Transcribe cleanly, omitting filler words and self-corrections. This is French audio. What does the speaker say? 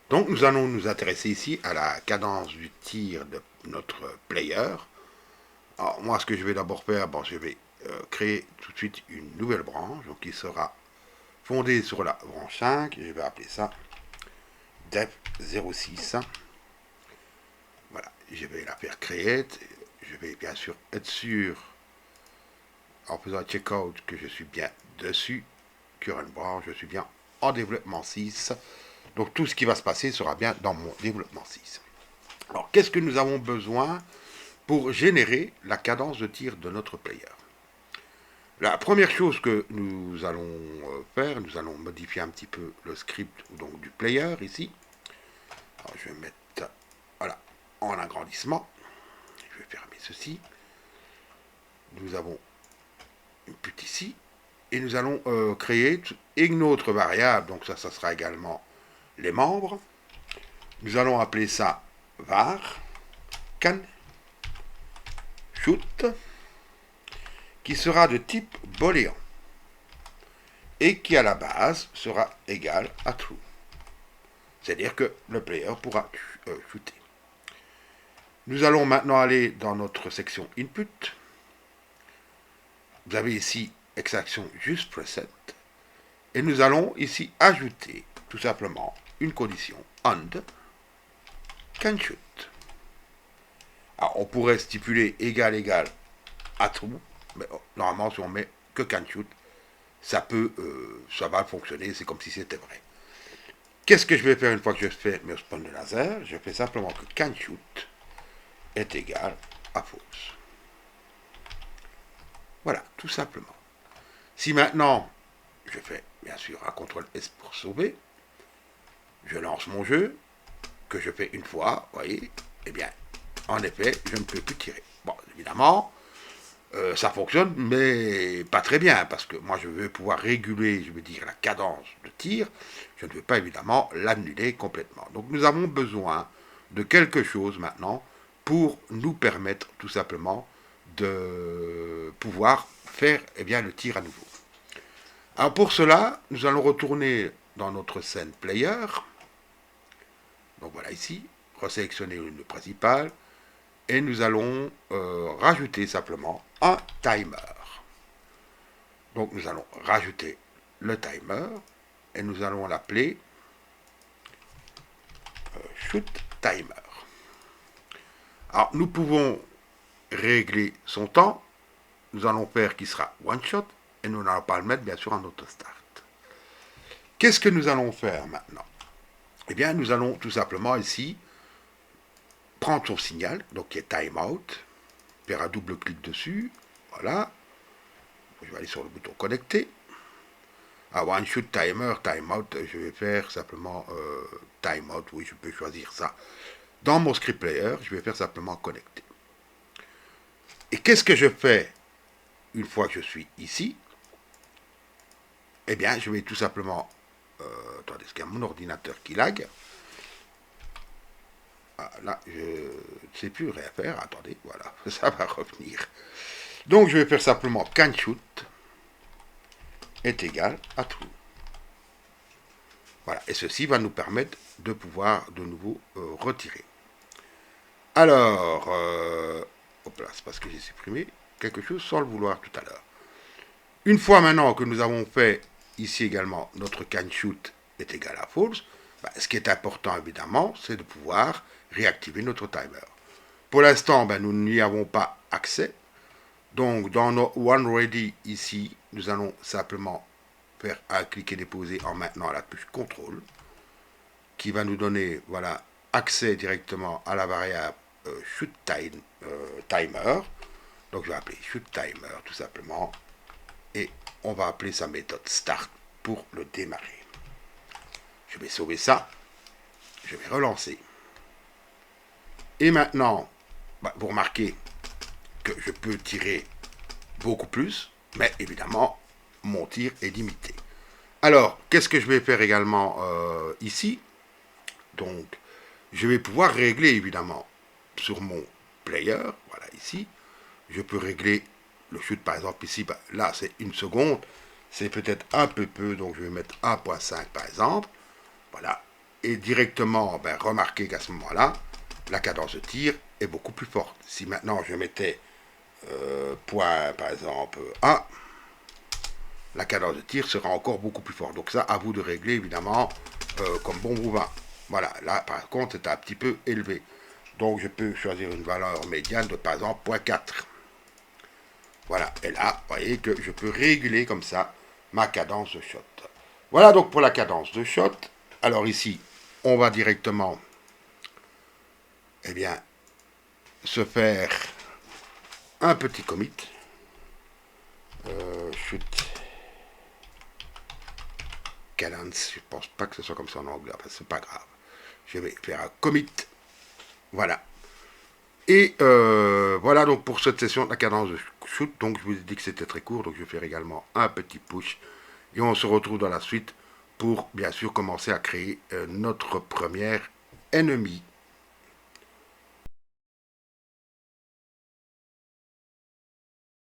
Donc nous allons nous intéresser ici à la cadence du tir de notre player. Alors moi ce que je vais d'abord faire, bon, je vais créer tout de suite une nouvelle branche, donc qui sera fondée sur la branche 5, je vais appeler ça def06. Voilà, je vais la faire create, je vais bien sûr être sûr en faisant un checkout que je suis bien dessus, current branch, je suis bien en développement 6. Donc tout ce qui va se passer sera bien dans mon développement 6. Alors qu'est-ce que nous avons besoin pour générer la cadence de tir de notre player? La première chose que nous allons faire, nous allons modifier un petit peu le script donc, du player ici. Alors, je vais mettre voilà, en agrandissement. Je vais fermer ceci. Nous avons une pute ici. Et nous allons créer une autre variable. Donc ça sera également les membres. Nous allons appeler ça var can shoot, qui sera de type booléen et qui à la base sera égal à true. C'est-à-dire que le player pourra shooter. Nous allons maintenant aller dans notre section input. Vous avez ici extraction just preset. Et nous allons ici ajouter tout simplement une condition and can shoot. Alors on pourrait stipuler égal à true, mais normalement si on met que can shoot, ça va fonctionner, c'est comme si c'était vrai. Qu'est-ce que je vais faire une fois que je fais mes spawn de laser? Je fais simplement que can shoot est égal à false. Voilà, tout simplement. Si maintenant, je fais bien sûr un CTRL S pour sauver, je lance mon jeu, que je fais une fois, vous voyez, eh bien, en effet, je ne peux plus tirer. Bon, évidemment, ça fonctionne, mais pas très bien, parce que moi, je veux pouvoir réguler, je veux dire, la cadence de tir. Je ne veux pas, évidemment, l'annuler complètement. Donc, nous avons besoin de quelque chose maintenant pour nous permettre, tout simplement, de pouvoir faire eh bien, le tir à nouveau. Alors, pour cela, nous allons retourner dans notre scène player. Donc, voilà, ici, resélectionner le principal. Et nous allons rajouter simplement un timer. Donc nous allons rajouter le timer et nous allons l'appeler shoot timer. Alors nous pouvons régler son temps. Nous allons faire qu'il sera one shot et nous n'allons pas le mettre bien sûr en auto start. Qu'est-ce que nous allons faire maintenant? Eh bien nous allons tout simplement ici prendre son signal, donc qui est timeout, faire un double clic dessus, voilà. Je vais aller sur le bouton connecter. À one shoot timer, timeout, je vais faire simplement timeout, oui, je peux choisir ça. Dans mon script player, je vais faire simplement connecter. Et qu'est-ce que je fais une fois que je suis ici? Eh bien, je vais tout simplement... attendez, est-ce qu'il y a mon ordinateur qui lag? Ah, là, je ne sais plus rien faire. Attendez, voilà, ça va revenir. Donc, je vais faire simplement can shoot est égal à true. Voilà, et ceci va nous permettre de pouvoir de nouveau retirer. Alors, hop là, c'est parce que j'ai supprimé quelque chose sans le vouloir tout à l'heure. Une fois maintenant que nous avons fait ici également notre can shoot est égal à false, bah, ce qui est important évidemment, c'est de pouvoir réactiver notre timer. Pour l'instant, bah, nous n'y avons pas accès. Donc, dans nos OneReady ici, nous allons simplement faire un clic et déposer en maintenant à la touche CTRL, qui va nous donner voilà, accès directement à la variable shoot timer. Donc, je vais appeler shoot timer tout simplement. Et on va appeler sa méthode start pour le démarrer. Je vais sauver ça. Je vais relancer. Et maintenant, bah, vous remarquez que je peux tirer beaucoup plus, mais évidemment, mon tir est limité. Alors, qu'est-ce que je vais faire également ici? Donc, je vais pouvoir régler évidemment sur mon player, voilà ici, je peux régler le shoot, par exemple, ici, bah, là, c'est 1 seconde. C'est peut-être un peu, donc je vais mettre 1.5 par exemple. Voilà. Et directement, ben, remarquez qu'à ce moment-là, la cadence de tir est beaucoup plus forte. Si maintenant je mettais point, par exemple, 1, la cadence de tir sera encore beaucoup plus forte. Donc ça, à vous de régler, évidemment, comme bon vous va. Voilà, là, par contre, c'est un petit peu élevé. Donc je peux choisir une valeur médiane de, par exemple, 0.4. Voilà, et là, vous voyez que je peux réguler comme ça ma cadence de shot. Voilà donc pour la cadence de shot. Alors ici, on va directement, eh bien, se faire un petit commit. Shoot cadence, je pense pas que ce soit comme ça en anglais, enfin c'est pas grave. Je vais faire un commit. Voilà. Et voilà donc pour cette session de la cadence de shoot. Donc je vous ai dit que c'était très court, donc je vais faire également un petit push. Et on se retrouve dans la suite pour bien sûr commencer à créer notre première ennemi.